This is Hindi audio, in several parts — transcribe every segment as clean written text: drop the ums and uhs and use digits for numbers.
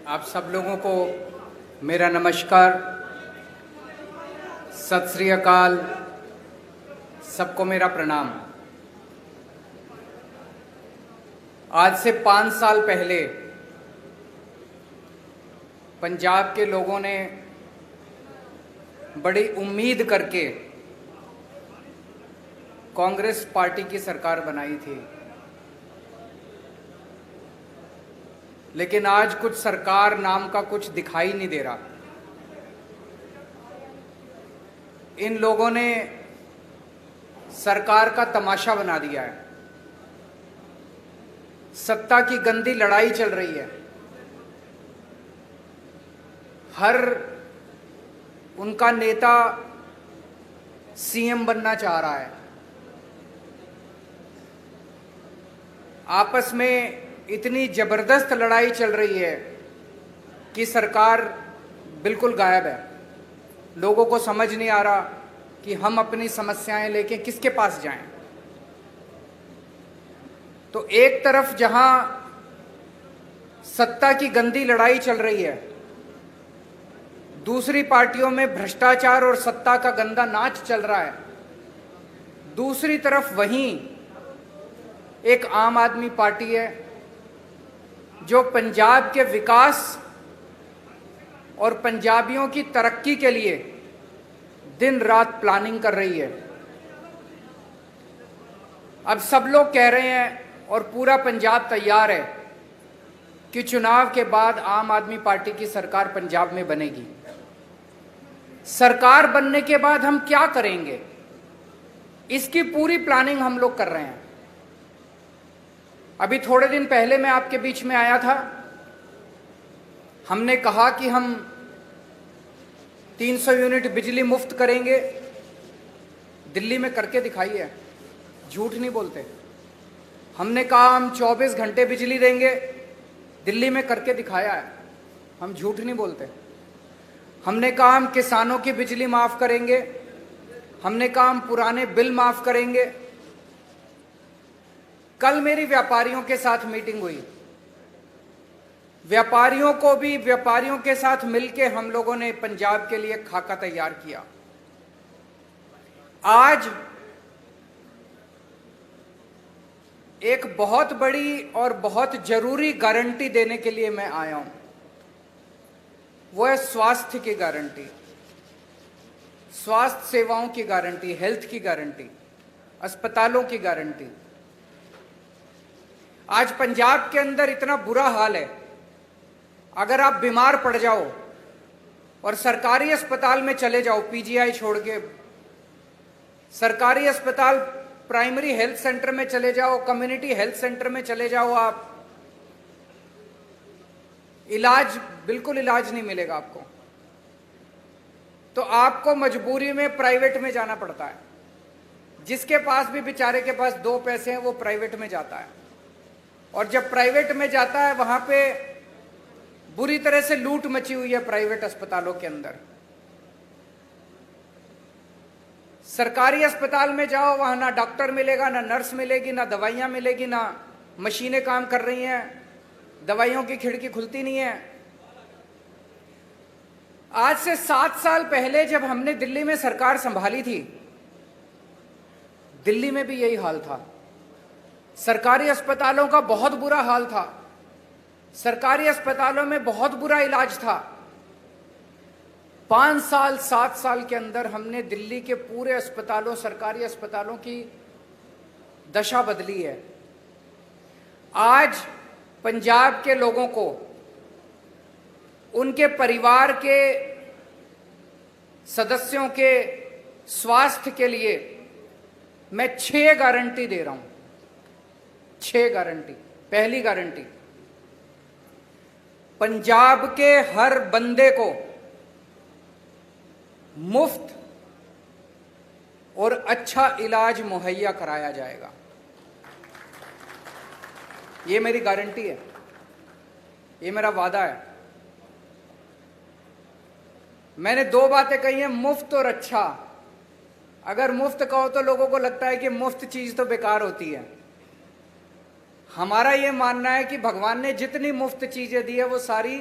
आप सब लोगों को मेरा नमस्कार, सत श्री अकाल, सबको मेरा प्रणाम। आज से 5 साल पहले पंजाब के लोगों ने बड़ी उम्मीद करके कांग्रेस पार्टी की सरकार बनाई थी, लेकिन आज कुछ सरकार नाम का कुछ दिखाई नहीं दे रहा। इन लोगों ने सरकार का तमाशा बना दिया है। सत्ता की गंदी लड़ाई चल रही है। हर उनका नेता सीएम बनना चाह रहा है। आपस में इतनी जबरदस्त लड़ाई चल रही है कि सरकार बिल्कुल गायब है। लोगों को समझ नहीं आ रहा कि हम अपनी समस्याएं लेके किसके पास जाएं। तो एक तरफ जहां सत्ता की गंदी लड़ाई चल रही है, दूसरी पार्टियों में भ्रष्टाचार और सत्ता का गंदा नाच चल रहा है। दूसरी तरफ वहीं एक आम आदमी पार्टी है जो पंजाब के विकास और पंजाबियों की तरक्की के लिए दिन रात प्लानिंग कर रही है। अब सब लोग कह रहे हैं और पूरा पंजाब तैयार है कि चुनाव के बाद आम आदमी पार्टी की सरकार पंजाब में बनेगी। सरकार बनने के बाद हम क्या करेंगे, इसकी पूरी प्लानिंग हम लोग कर रहे हैं। अभी थोड़े दिन पहले मैं आपके बीच में आया था। हमने कहा कि हम 300 यूनिट बिजली मुफ्त करेंगे। दिल्ली में करके दिखाई है, झूठ नहीं बोलते। हमने कहा हम 24 घंटे बिजली देंगे, दिल्ली में करके दिखाया है, हम झूठ नहीं बोलते। हमने कहा हम किसानों की बिजली माफ करेंगे, हमने कहा हम पुराने बिल माफ करेंगे। कल मेरी व्यापारियों के साथ मीटिंग हुई। व्यापारियों के साथ मिलके हम लोगों ने पंजाब के लिए खाका तैयार किया। आज एक बहुत बड़ी और बहुत जरूरी गारंटी देने के लिए मैं आया हूं। वो है स्वास्थ्य की गारंटी, स्वास्थ्य सेवाओं की गारंटी, हेल्थ की गारंटी, अस्पतालों की गारंटी। आज पंजाब के अंदर इतना बुरा हाल है, अगर आप बीमार पड़ जाओ और सरकारी अस्पताल में चले जाओ, पीजीआई छोड़ के सरकारी अस्पताल, प्राइमरी हेल्थ सेंटर में चले जाओ, कम्युनिटी हेल्थ सेंटर में चले जाओ, आप बिल्कुल इलाज नहीं मिलेगा आपको। तो आपको मजबूरी में प्राइवेट में जाना पड़ता है। जिसके पास भी बेचारे के पास 2 पैसे हैं वो प्राइवेट में जाता है, और जब प्राइवेट में जाता है वहां पे बुरी तरह से लूट मची हुई है प्राइवेट अस्पतालों के अंदर। सरकारी अस्पताल में जाओ, वहां ना डॉक्टर मिलेगा, ना नर्स मिलेगी, ना दवाइयां मिलेगी, ना मशीनें काम कर रही हैं, दवाइयों की खिड़की खुलती नहीं है। आज से 7 साल पहले जब हमने दिल्ली में सरकार संभाली थी, दिल्ली में भी यही हाल था। सरकारी अस्पतालों का बहुत बुरा हाल था। सरकारी अस्पतालों में बहुत बुरा इलाज था। 5 साल 7 साल के अंदर हमने दिल्ली के पूरे अस्पतालों, सरकारी अस्पतालों की दशा बदली है। आज पंजाब के लोगों को, उनके परिवार के सदस्यों के स्वास्थ्य के लिए मैं 6 गारंटी दे रहा हूं। 6 गारंटी। पहली गारंटी, पंजाब के हर बंदे को मुफ्त और अच्छा इलाज मुहैया कराया जाएगा। ये मेरी गारंटी है, ये मेरा वादा है। मैंने 2 बातें कही हैं, मुफ्त और अच्छा। अगर मुफ्त कहो तो लोगों को लगता है कि मुफ्त चीज तो बेकार होती है। हमारा ये मानना है कि भगवान ने जितनी मुफ्त चीजें दी है वो सारी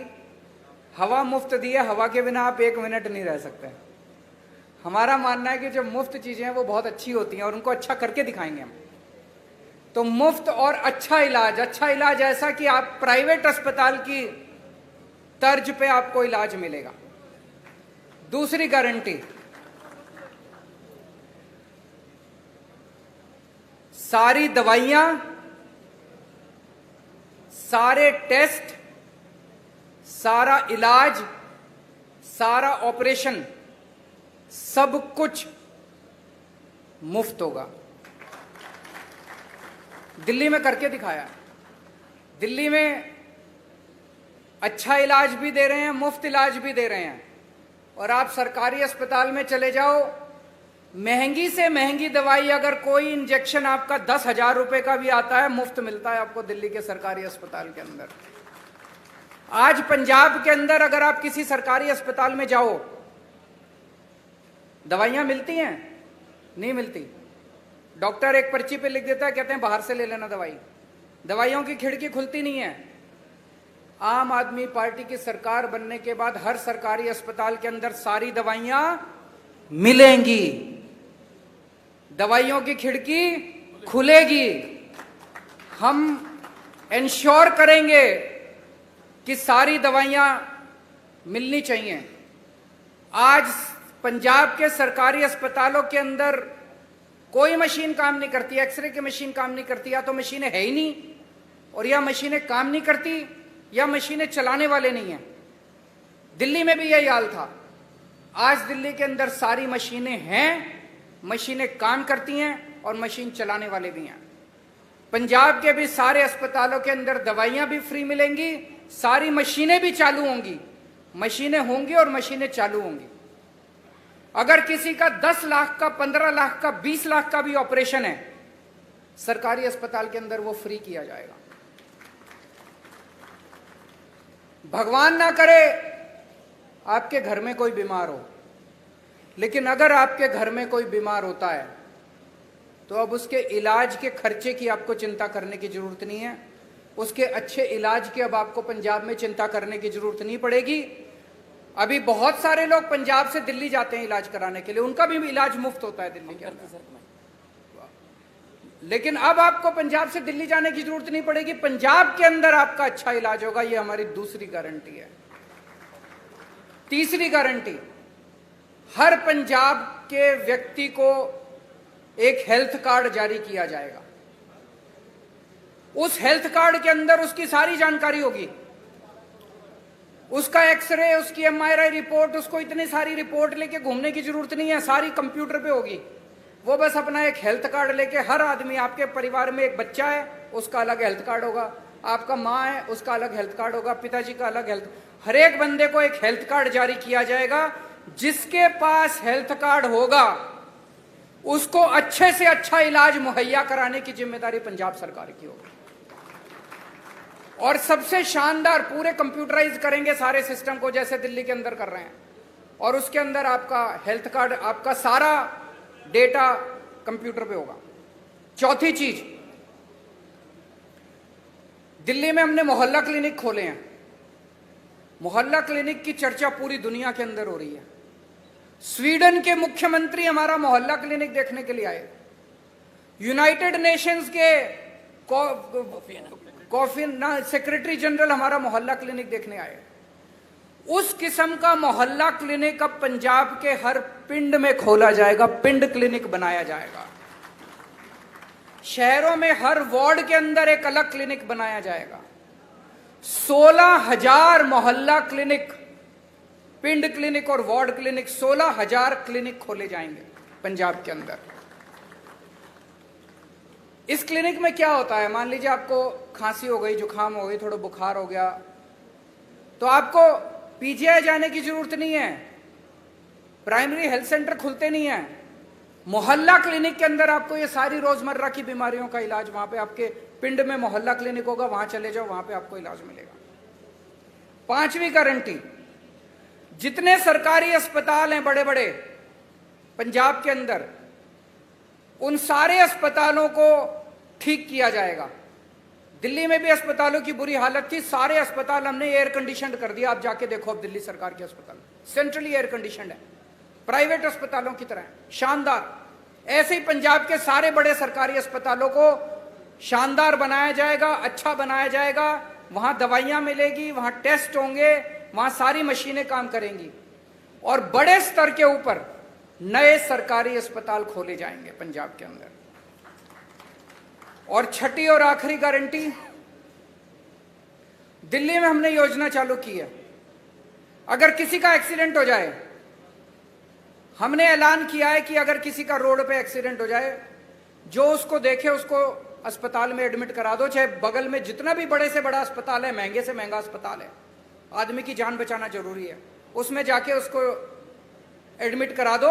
हवा मुफ्त दी है, हवा के बिना आप 1 मिनट नहीं रह सकते। हमारा मानना है कि जो मुफ्त चीजें हैं वो बहुत अच्छी होती हैं और उनको अच्छा करके दिखाएंगे हम। तो मुफ्त और अच्छा इलाज ऐसा कि आप प्राइवेट अस्पताल की तर्ज पे आपको इलाज मिलेगा। दूसरी गारंटी, सारी दवाइयां, सारे टेस्ट, सारा इलाज, सारा ऑपरेशन, सब कुछ मुफ्त होगा। दिल्ली में करके दिखाया। दिल्ली में अच्छा इलाज भी दे रहे हैं, मुफ्त इलाज भी दे रहे हैं। और आप सरकारी अस्पताल में चले जाओ, महंगी से महंगी दवाई अगर कोई इंजेक्शन आपका 10,000 रुपए का भी आता है, मुफ्त मिलता है आपको दिल्ली के सरकारी अस्पताल के अंदर। आज पंजाब के अंदर अगर आप किसी सरकारी अस्पताल में जाओ, दवाइयां मिलती हैं? नहीं मिलती। डॉक्टर एक पर्ची पे लिख देता है, कहते हैं बाहर से ले लेना दवाई। दवाइयों की खिड़की खुलती नहीं है। आम आदमी पार्टी की सरकार बनने के बाद हर सरकारी अस्पताल के अंदर सारी दवाइयां मिलेंगी, दवाइयों की खिड़की खुलेगी। हम इंश्योर करेंगे कि सारी दवाइयां मिलनी चाहिए। आज पंजाब के सरकारी अस्पतालों के अंदर कोई मशीन काम नहीं करती, एक्सरे की मशीन काम नहीं करती, या तो मशीनें है ही नहीं, और या मशीनें काम नहीं करती, या मशीनें चलाने वाले नहीं हैं। दिल्ली में भी यही हाल था। आज दिल्ली के अंदर सारी मशीनें हैं, मशीनें काम करती हैं और मशीन चलाने वाले भी हैं। पंजाब के भी सारे अस्पतालों के अंदर दवाइयां भी फ्री मिलेंगी, सारी मशीनें भी चालू होंगी। मशीनें होंगी और मशीनें चालू होंगी। अगर किसी का 10 लाख का, 15 लाख का, 20 लाख का भी ऑपरेशन है, सरकारी अस्पताल के अंदर वो फ्री किया जाएगा। भगवान ना करे आपके घर में कोई बीमार हो, लेकिन अगर आपके घर में कोई बीमार होता है तो अब उसके इलाज के खर्चे की आपको चिंता करने की जरूरत नहीं है। उसके अच्छे इलाज की अब आपको पंजाब में चिंता करने की जरूरत नहीं पड़ेगी। अभी बहुत सारे लोग पंजाब से दिल्ली जाते हैं इलाज कराने के लिए, उनका भी इलाज मुफ्त होता है दिल्ली के अंदर। लेकिन अब आपको पंजाब से दिल्ली जाने की जरूरत नहीं पड़ेगी, पंजाब के अंदर आपका अच्छा इलाज होगा। यह हमारी दूसरी गारंटी है। तीसरी गारंटी, हर पंजाब के व्यक्ति को एक हेल्थ कार्ड जारी किया जाएगा। उस हेल्थ कार्ड के अंदर उसकी सारी जानकारी होगी, उसका एक्सरे, उसकी MRI रिपोर्ट, उसको इतनी सारी रिपोर्ट लेके घूमने की जरूरत नहीं है, सारी कंप्यूटर पे होगी। वो बस अपना एक हेल्थ कार्ड लेके, हर आदमी, आपके परिवार में एक बच्चा है उसका अलग हेल्थ कार्ड होगा, आपका माँ है उसका अलग हेल्थ कार्ड होगा, पिताजी का अलग हेल्थ, हर एक बंदे को एक हेल्थ कार्ड जारी किया जाएगा। जिसके पास हेल्थ कार्ड होगा उसको अच्छे से अच्छा इलाज मुहैया कराने की जिम्मेदारी पंजाब सरकार की होगी। और सबसे शानदार, पूरे कंप्यूटराइज करेंगे सारे सिस्टम को जैसे दिल्ली के अंदर कर रहे हैं, और उसके अंदर आपका हेल्थ कार्ड, आपका सारा डेटा कंप्यूटर पे होगा। चौथी चीज, दिल्ली में हमने मोहल्ला क्लिनिक खोले हैं। मोहल्ला क्लिनिक की चर्चा पूरी दुनिया के अंदर हो रही है। स्वीडन के मुख्यमंत्री हमारा मोहल्ला क्लिनिक देखने के लिए आए। यूनाइटेड नेशंस के सेक्रेटरी जनरल हमारा मोहल्ला क्लिनिक देखने आए। उस किस्म का मोहल्ला क्लिनिक अब पंजाब के हर पिंड में खोला जाएगा, पिंड क्लिनिक बनाया जाएगा। शहरों में हर वार्ड के अंदर एक अलग क्लिनिक बनाया जाएगा। 16,000 मोहल्ला क्लिनिक, पिंड क्लिनिक और वार्ड क्लिनिक, 16,000 क्लिनिक खोले जाएंगे पंजाब के अंदर। इस क्लिनिक में क्या होता है, मान लीजिए आपको खांसी हो गई, जुकाम हो गई, थोड़ा बुखार हो गया, तो आपको PGI जाने की जरूरत नहीं है, प्राइमरी हेल्थ सेंटर खुलते नहीं है। मोहल्ला क्लिनिक के अंदर आपको ये सारी रोजमर्रा की बीमारियों का इलाज, वहां पे आपके पिंड में मोहल्ला क्लिनिक होगा, वहां चले जाओ, वहां पे आपको इलाज मिलेगा। पांचवी गारंटी, जितने सरकारी अस्पताल हैं बड़े बड़े पंजाब के अंदर, उन सारे अस्पतालों को ठीक किया जाएगा। दिल्ली में भी अस्पतालों की बुरी हालत थी, सारे अस्पताल हमने एयर कंडीशन कर दिया। आप जाके देखो, अब दिल्ली सरकार के अस्पताल सेंट्रली एयर कंडीशन है, प्राइवेट अस्पतालों की तरह शानदार। ऐसे ही पंजाब के सारे बड़े सरकारी अस्पतालों को शानदार बनाया जाएगा, अच्छा बनाया जाएगा। वहां दवाइयां मिलेगी, वहां टेस्ट होंगे, वहां सारी मशीनें काम करेंगी और बड़े स्तर के ऊपर नए सरकारी अस्पताल खोले जाएंगे पंजाब के अंदर। और छठी और आखिरी गारंटी, दिल्ली में हमने योजना चालू की है, अगर किसी का एक्सीडेंट हो जाए, हमने ऐलान किया है कि अगर किसी का रोड पे एक्सीडेंट हो जाए, जो उसको देखे उसको अस्पताल में एडमिट करा दो, चाहे बगल में जितना भी बड़े से बड़ा अस्पताल है, महंगे से महंगा अस्पताल है, आदमी की जान बचाना जरूरी है, उसमें जाके उसको एडमिट करा दो,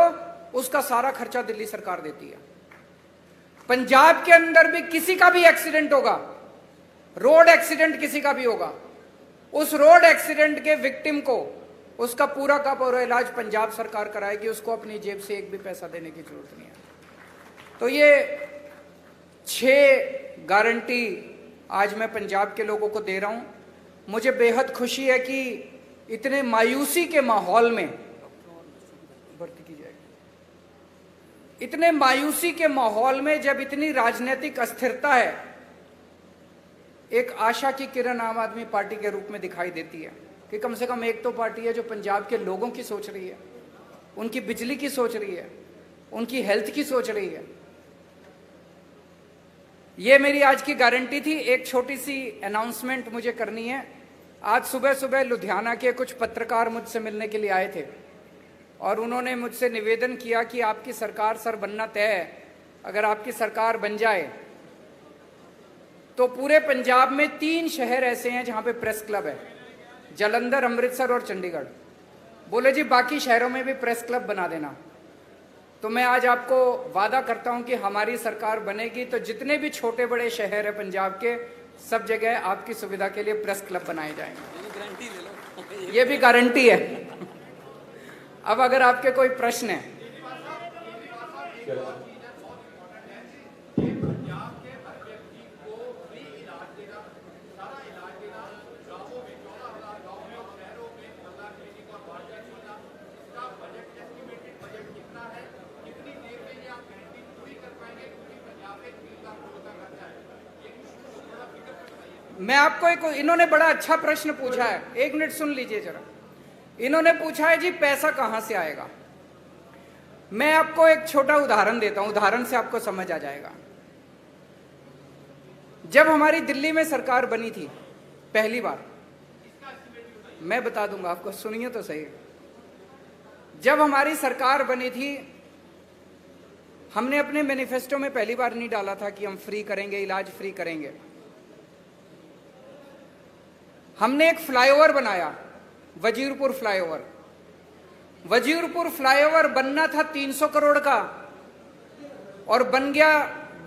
उसका सारा खर्चा दिल्ली सरकार देती है। पंजाब के अंदर भी किसी का भी एक्सीडेंट होगा, रोड एक्सीडेंट किसी का भी होगा, उस रोड एक्सीडेंट के विक्टिम को उसका पूरा का पूरा इलाज पंजाब सरकार कराएगी, उसको अपनी जेब से एक भी पैसा देने की जरूरत नहीं है। तो ये 6 गारंटी आज मैं पंजाब के लोगों को दे रहा हूं। मुझे बेहद खुशी है कि इतने मायूसी के माहौल में, भर्ती की जाएगी, इतने मायूसी के माहौल में जब इतनी राजनीतिक अस्थिरता है, एक आशा की किरण आम आदमी पार्टी के रूप में दिखाई देती है कि कम से कम एक तो पार्टी है जो पंजाब के लोगों की सोच रही है, उनकी बिजली की सोच रही है, उनकी हेल्थ की सोच रही है। ये मेरी आज की गारंटी थी। एक छोटी सी अनाउंसमेंट मुझे करनी है। आज सुबह सुबह लुधियाना के कुछ पत्रकार मुझसे मिलने के लिए आए थे और उन्होंने मुझसे निवेदन किया कि आपकी सरकार सर बनना तय है, अगर आपकी सरकार बन जाए तो पूरे पंजाब में 3 शहर ऐसे हैं जहां पे प्रेस क्लब है, जालंधर, अमृतसर और चंडीगढ़। बोले जी बाकी शहरों में भी प्रेस क्लब बना देना। तो मैं आज आपको वादा करता हूं कि हमारी सरकार बनेगी तो जितने भी छोटे बड़े शहर है पंजाब के, सब जगह आपकी सुविधा के लिए प्रेस क्लब बनाए जाएंगे। ये भी गारंटी है। अब अगर आपके कोई प्रश्न है, मैं आपको एक, इन्होंने बड़ा अच्छा प्रश्न पूछा है, 1 मिनट सुन लीजिए जरा। इन्होंने पूछा है जी पैसा कहां से आएगा। मैं आपको एक छोटा उदाहरण देता हूं, उदाहरण से आपको समझ आ जाएगा। जब हमारी दिल्ली में सरकार बनी थी पहली बार, मैं बता दूंगा आपको, सुनिए तो सही। जब हमारी सरकार बनी थी, हमने अपने मैनिफेस्टो में पहली बार नहीं डाला था कि हम फ्री करेंगे, इलाज फ्री करेंगे। हमने एक फ्लाईओवर बनाया, वजीरपुर फ्लाईओवर। वजीरपुर फ्लाईओवर बनना था 300 करोड़ का और बन गया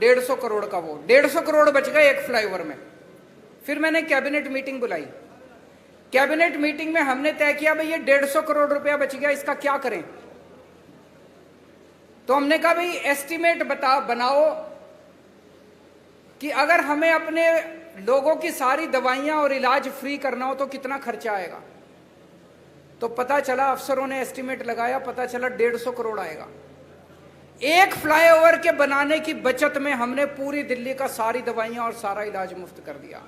150 करोड़ का। वो 150 करोड़ बच गए एक फ्लाईओवर में। फिर मैंने कैबिनेट मीटिंग बुलाई। कैबिनेट मीटिंग में हमने तय किया भाई ये 150 करोड़ रुपया बच गया, इसका क्या करें। तो हमने कहा भाई एस्टीमेट बनाओ कि अगर हमें अपने लोगों की सारी दवाइयां और इलाज फ्री करना हो तो कितना खर्चा आएगा। तो पता चला, अफसरों ने एस्टीमेट लगाया, पता चला 150 करोड़ आएगा। एक फ्लाईओवर के बनाने की बचत में हमने पूरी दिल्ली का सारी दवाइयां और सारा इलाज मुफ्त कर दिया।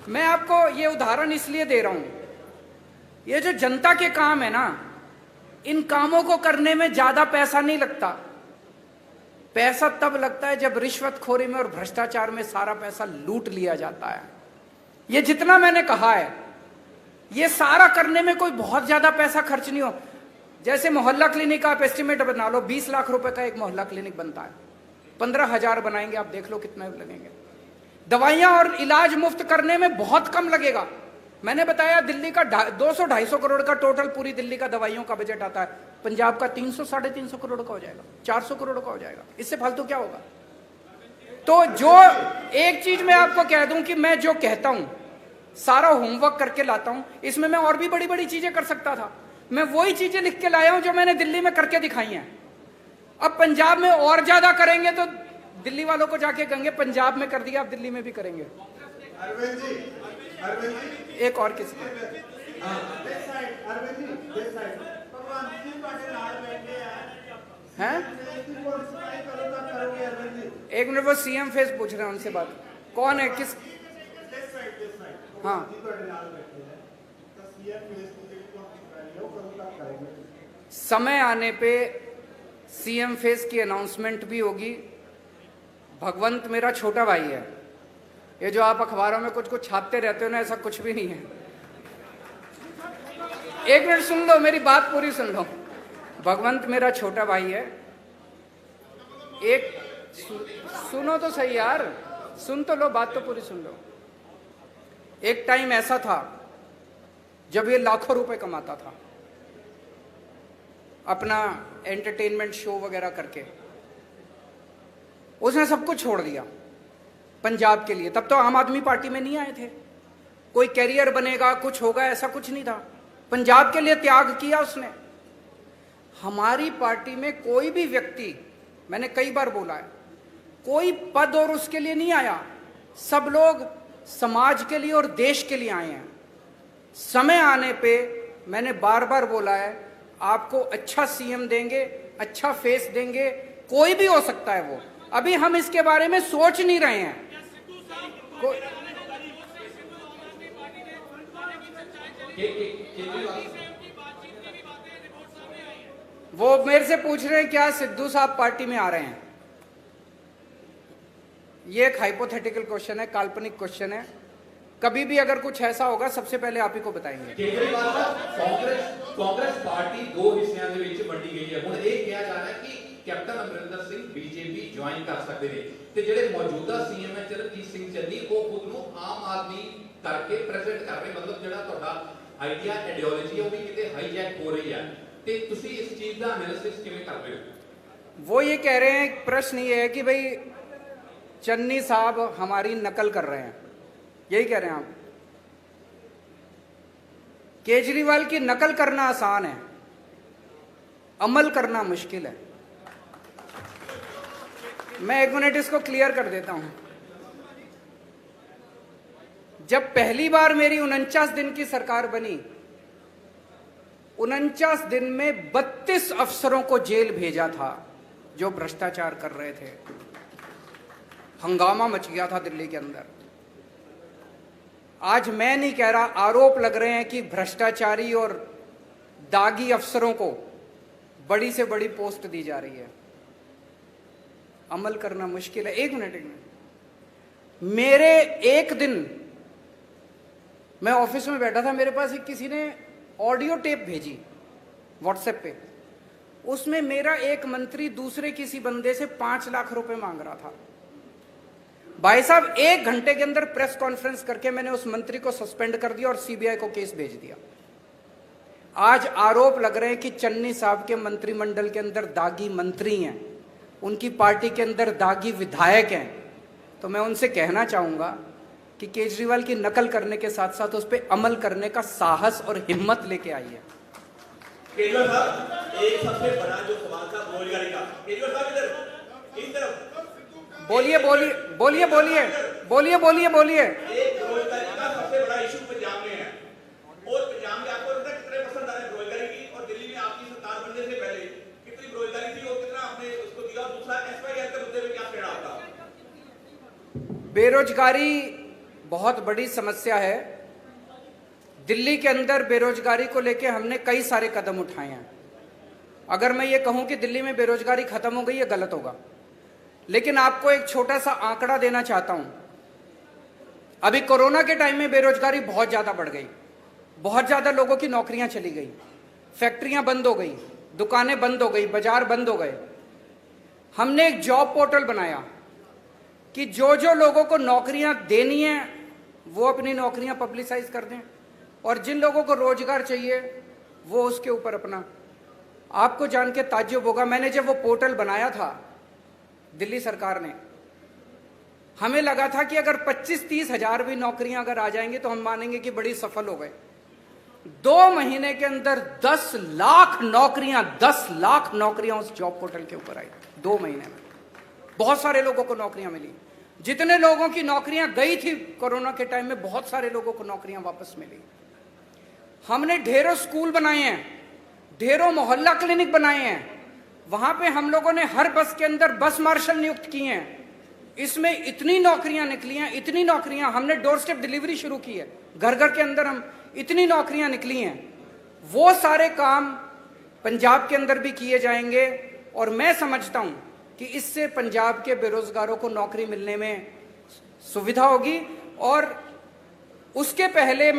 मैं आपको ये उदाहरण इसलिए दे रहा हूं, ये जो जनता के काम है ना, इन कामों को करने में ज्यादा पैसा नहीं लगता। पैसा तब लगता है जब रिश्वतखोरी में और भ्रष्टाचार में सारा पैसा लूट लिया जाता है। ये जितना मैंने कहा है, ये सारा करने में कोई बहुत ज्यादा पैसा खर्च नहीं हो। जैसे मोहल्ला क्लिनिक का आप एस्टिमेट बना लो, 20 लाख रुपए का एक मोहल्ला क्लिनिक बनता है, 15,000 बनाएंगे, आप देख लो कितना लगेंगे। दवाइयां और इलाज मुफ्त करने में बहुत कम लगेगा। मैंने बताया दिल्ली का 200-250 करोड़ का टोटल पूरी दिल्ली का दवाइयों का बजट आता है, पंजाब का 300-350 करोड़ का हो जाएगा, 400 करोड़ का हो जाएगा। इससे फालतू क्या होगा। तो जो एक चीज मैं आपको कह दूं कि मैं जो कहता हूं सारा होमवर्क करके लाता हूं। इसमें मैं और भी बड़ी बड़ी चीजें कर सकता था, मैं वही चीजें लिख के लाया हूं जो मैंने दिल्ली में करके दिखाई हैं। अब पंजाब में और ज्यादा करेंगे तो दिल्ली वालों को जाके कहेंगे पंजाब में कर दिया, आप दिल्ली में भी करेंगे। अरविंद जी, एक और किसी को हैं? एक मिनट, वो सीएम फेस पूछ रहे हैं, उनसे बात। कौन है, किस? हाँ, समय आने पे सीएम फेस की अनाउंसमेंट भी होगी। भगवंत मेरा छोटा भाई है। ये जो आप अखबारों में कुछ कुछ छापते रहते हो ना, ऐसा कुछ भी नहीं है। एक मिनट सुन लो, मेरी बात पूरी सुन लो। भगवंत मेरा छोटा भाई है। एक सुनो तो सही यार, सुन तो लो, बात तो पूरी सुन लो। एक टाइम ऐसा था जब ये लाखों रुपए कमाता था अपना एंटरटेनमेंट शो वगैरह करके। उसने सब कुछ छोड़ दिया पंजाब के लिए। तब तो आम आदमी पार्टी में नहीं आए थे। कोई कैरियर बनेगा, कुछ होगा, ऐसा कुछ नहीं था। पंजाब के लिए त्याग किया उसने। हमारी पार्टी में कोई भी व्यक्ति, मैंने कई बार बोला है, कोई पद और उसके लिए नहीं आया। सब लोग समाज के लिए और देश के लिए आए हैं। समय आने पे मैंने बार बार बोला है, आपको अच्छा सीएम देंगे, अच्छा फेस देंगे, कोई भी हो सकता है वो। अभी हम इसके बारे में सोच नहीं रहे हैं। वो मेरे से पूछ रहे हैं क्या सिद्धू साहब पार्टी में आ रहे हैं। ये एक हाइपोथेटिकल क्वेश्चन है, काल्पनिक क्वेश्चन है। कभी भी अगर कुछ ऐसा होगा सबसे पहले आप ही को बताएंगे। केजरीवाल साहब, कांग्रेस पार्टी दो हिस्सों ਦੇ ਵਿੱਚ ਵੰਡੀ ਗਈ ਹੈ। ਹੁਣ ਇਹ ਕਿਹਾ ਜਾ ਰਿਹਾ ਹੈ ਕਿ captain Amarinder Singh BJP join ਕਰ ਸਕਦੇ ਨੇ ਤੇ ਜਿਹੜੇ ਮੌਜੂਦਾ ਸੀਐਮ ਹੈ ਚਰਨਜੀਤ ਸਿੰਘ ਚੰਨੀ ਉਹ ਖੁਦ ਨੂੰ ਆਮ ਆਦਮੀ ਕਰਕੇ ਪ੍ਰੈਜ਼ੈਂਟ ਕਰ ਰਹੇ। ਮਤਲਬ ਜਿਹੜਾ ਤੁਹਾਡਾ ਆਈਡੀਆ ਆਈਡੀਓਲੋਜੀ ਉਹ ਵੀ ਕਿਤੇ ਹਾਈਜੈਕ ਹੋ ਰਹੀ ਹੈ ਤੇ ਤੁਸੀਂ ਇਸ ਚੀਜ਼ ਦਾ ਐਨਾਲਿਸਿਸ ਕਿਵੇਂ ਕਰਦੇ ਹੋ? वो ये कह रहे हैं, प्रश्न ये है कि भाई चन्नी साहब हमारी नकल कर रहे हैं, यही कह रहे हैं आप? केजरीवाल की नकल करना आसान है, अमल करना मुश्किल है। मैं एक मिनट इसको क्लियर कर देता हूं। जब पहली बार मेरी 49 दिन की सरकार बनी, 49 दिन में 32 अफसरों को जेल भेजा था जो भ्रष्टाचार कर रहे थे। हंगामा मच गया था दिल्ली के अंदर। आज मैं नहीं कह रहा, आरोप लग रहे हैं कि भ्रष्टाचारी और दागी अफसरों को बड़ी से बड़ी पोस्ट दी जा रही है। अमल करना मुश्किल है। एक मिनट। मेरे एक दिन मैं ऑफिस में बैठा था, मेरे पास एक किसी ने ऑडियो टेप भेजी व्हाट्सएप पे। उसमें मेरा एक मंत्री दूसरे किसी बंदे से 5 लाख रुपए मांग रहा था। भाई साहब, 1 घंटे के अंदर प्रेस कॉन्फ्रेंस करके मैंने उस मंत्री को सस्पेंड कर दिया और सीबीआई को केस भेज दिया। आज आरोप लग रहे हैं कि चन्नी साहब के मंत्रिमंडल के अंदर दागी मंत्री हैं, उनकी पार्टी के अंदर दागी विधायक हैं। तो मैं उनसे कहना चाहूंगा कि केजरीवाल की नकल करने के साथ साथ उस पर अमल करने का साहस और हिम्मत लेके आइए। केजरीवाल साहब, एक सबसे बड़ा जो सवाल था रोजगारी का, केजरीवाल साहब इस तरफ बोलिए बोलिए बोलिए बोलिए बोलिए बोलिए बोलिए। एक रोजगारी का सबसे बड़ा इशू पंजाब में है और पंजाब में आपको कितने परसेंट आ रहे रोजगारी की, और दिल्ली में आपकी सरकार बनने से पहले कितनी रोजगारी थी और कितना आपने उसको दिया? दूसरा एसवाईआर के मुद्दे में क्या कहना आपका? बेरोजगारी बहुत बड़ी समस्या है। दिल्ली के अंदर बेरोजगारी को लेकर हमने कई सारे कदम उठाए हैं। अगर मैं ये कहूं कि दिल्ली में बेरोजगारी खत्म हो गई, ये गलत होगा। लेकिन आपको एक छोटा सा आंकड़ा देना चाहता हूं। अभी कोरोना के टाइम में बेरोजगारी बहुत ज्यादा बढ़ गई, बहुत ज्यादा लोगों की नौकरियां चली गई, फैक्ट्रियां बंद हो गई, दुकानें बंद हो गई, बाजार बंद हो गए। हमने एक जॉब पोर्टल बनाया कि जो जो लोगों को नौकरियां देनी है वो अपनी नौकरियां पब्लिसाइज कर दें, और जिन लोगों को रोजगार चाहिए वो उसके ऊपर अपना। आपको जान के ताज्जुब होगा, मैंने जब वो पोर्टल बनाया था दिल्ली सरकार ने, हमें लगा था कि अगर 25-30 हजार भी नौकरियां अगर आ जाएंगी तो हम मानेंगे कि बड़ी सफल हो गए। 2 महीने के अंदर 10 लाख नौकरियां उस जॉब पोर्टल के ऊपर आई। 2 महीने में बहुत सारे लोगों को नौकरियां मिली। जितने लोगों की नौकरियां गई थी कोरोना के टाइम में, बहुत सारे लोगों को नौकरियां वापस मिली। हमने ढेरों स्कूल बनाए हैं, ढेरों मोहल्ला क्लिनिक बनाए हैं, वहां पे हम लोगों ने हर बस के अंदर बस मार्शल नियुक्त किए हैं। इसमें इतनी नौकरियां निकली हैं, इतनी नौकरियां। हमने डोर स्टेप डिलीवरी शुरू की है, घर घर के अंदर हम इतनी नौकरियां निकली हैं। वो सारे काम पंजाब के अंदर भी किए जाएंगे और मैं समझता हूं कि इससे पंजाब के बेरोजगारों को नौकरी मिलने में सुविधा होगी। और उसके पहले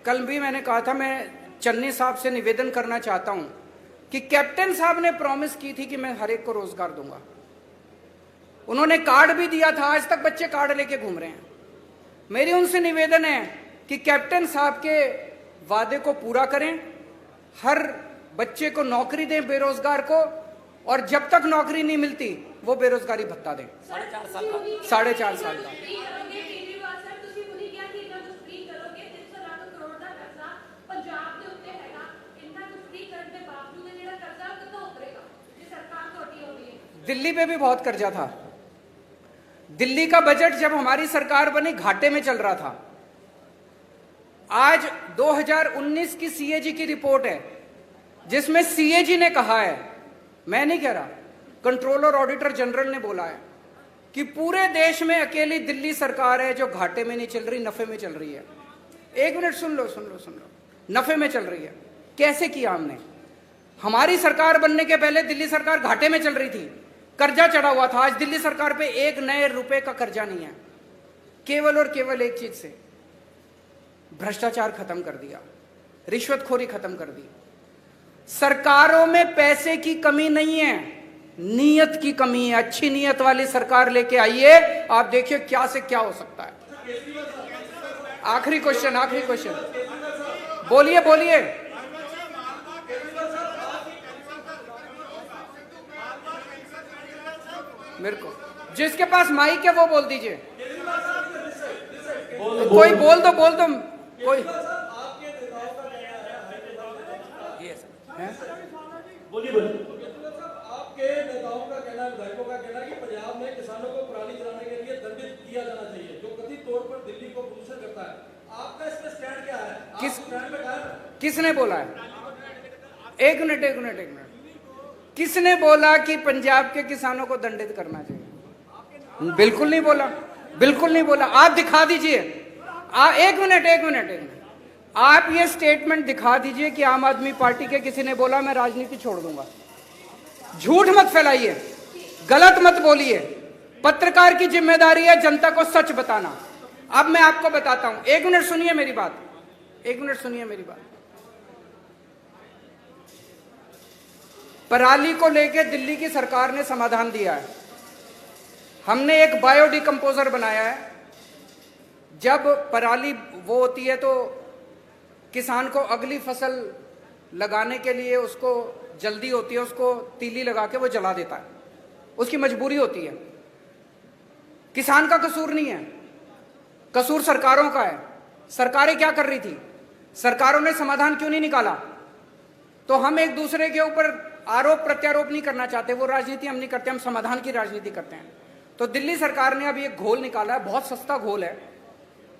कल भी मैंने कहा था, मैं चन्नी साहब से निवेदन करना चाहता हूं कि कैप्टन साहब ने प्रॉमिस की थी कि मैं हर एक को रोजगार दूंगा। उन्होंने कार्ड भी दिया था, आज तक बच्चे कार्ड लेके घूम रहे हैं। मेरी उनसे निवेदन है कि कैप्टन साहब के वादे को पूरा करें, हर बच्चे को नौकरी दें बेरोजगार को, और जब तक नौकरी नहीं मिलती वो बेरोजगारी भत्ता दें 4.5 साल का। दिल्ली पे भी बहुत कर्जा था। दिल्ली का बजट जब हमारी सरकार बनी घाटे में चल रहा था। आज 2019 की सीएजी की रिपोर्ट है जिसमें सीएजी ने कहा है, मैं नहीं कह रहा, कंट्रोलर ऑडिटर जनरल ने बोला है कि पूरे देश में अकेली दिल्ली सरकार है जो घाटे में नहीं चल रही, नफे में चल रही है। एक मिनट सुन लो, नफे में चल रही है। कैसे किया हमने? हमारी सरकार बनने के पहले दिल्ली सरकार घाटे में चल रही थी, कर्जा चढ़ा हुआ था। आज दिल्ली सरकार पे एक नए रुपए का कर्जा नहीं है, केवल और केवल एक चीज से, भ्रष्टाचार खत्म कर दिया, रिश्वतखोरी खत्म कर दी। सरकारों में पैसे की कमी नहीं है, नीयत की कमी है। अच्छी नीयत वाली सरकार लेके आइए, आप देखिए क्या से क्या हो सकता है। आखिरी क्वेश्चन, बोलिए। मेरे को जिसके पास माइक है वो बोल दीजिए। कोई बोल दो कोई। बोलिए। आपके नेताओं का कहना है, विधायकों का कहना है कि पंजाब में किसानों को पराली जलाने के लिए दंडित किया जाना चाहिए, जो कथित तौर पर दिल्ली को प्रदूषण करता है। आपका इसमें स्टैंड क्या है? किसने बोला है? एक मिनट। किसने बोला कि पंजाब के किसानों को दंडित करना चाहिए? बिल्कुल नहीं बोला। आप दिखा दीजिए। एक मिनट। आप ये स्टेटमेंट दिखा दीजिए कि आम आदमी पार्टी के किसी ने बोला मैं राजनीति छोड़ दूंगा। झूठ मत फैलाइए, गलत मत बोलिए। पत्रकार की जिम्मेदारी है जनता को सच बताना। अब मैं आपको बताता हूं, एक मिनट सुनिए मेरी बात। पराली को लेकर दिल्ली की सरकार ने समाधान दिया है। हमने एक बायोडिकम्पोजर बनाया है। जब पराली वो होती है तो किसान को अगली फसल लगाने के लिए उसको जल्दी होती है, उसको तीली लगा के वो जला देता है, उसकी मजबूरी होती है। किसान का कसूर नहीं है, कसूर सरकारों का है। सरकारें क्या कर रही थी? सरकारों ने समाधान क्यों नहीं निकाला? तो हम एक दूसरे के ऊपर आरोप प्रत्यारोप नहीं करना चाहते, वो राजनीति हम नहीं करते, हम समाधान की राजनीति करते हैं। तो दिल्ली सरकार ने अभी एक घोल निकाला है, बहुत सस्ता घोल है।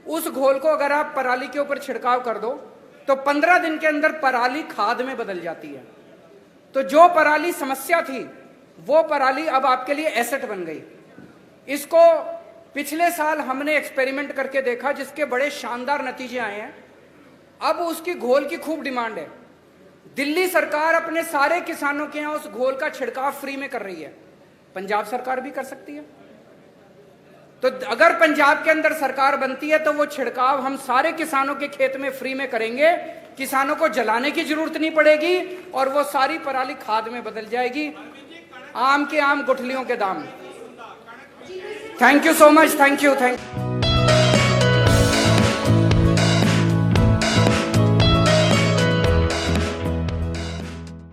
उस घोल को अगर आप पराली के ऊपर छिड़काव कर दो तो 15 दिन के अंदर पराली खाद में बदल जाती है। तो जो पराली समस्या थी वो पराली अब आपके लिए एसेट बन गई। इसको पिछले साल हमने एक्सपेरिमेंट करके देखा जिसके बड़े शानदार नतीजे आए हैं। अब उसकी घोल की खूब डिमांड है। दिल्ली सरकार अपने सारे किसानों के यहां उस घोल का छिड़काव फ्री में कर रही है। पंजाब सरकार भी कर सकती है। तो अगर पंजाब के अंदर सरकार बनती है तो वो छिड़काव हम सारे किसानों के खेत में फ्री में करेंगे। किसानों को जलाने की जरूरत नहीं पड़ेगी और वो सारी पराली खाद में बदल जाएगी। आम के आम गुठलियों के दाम। Thank you so much. Thank you.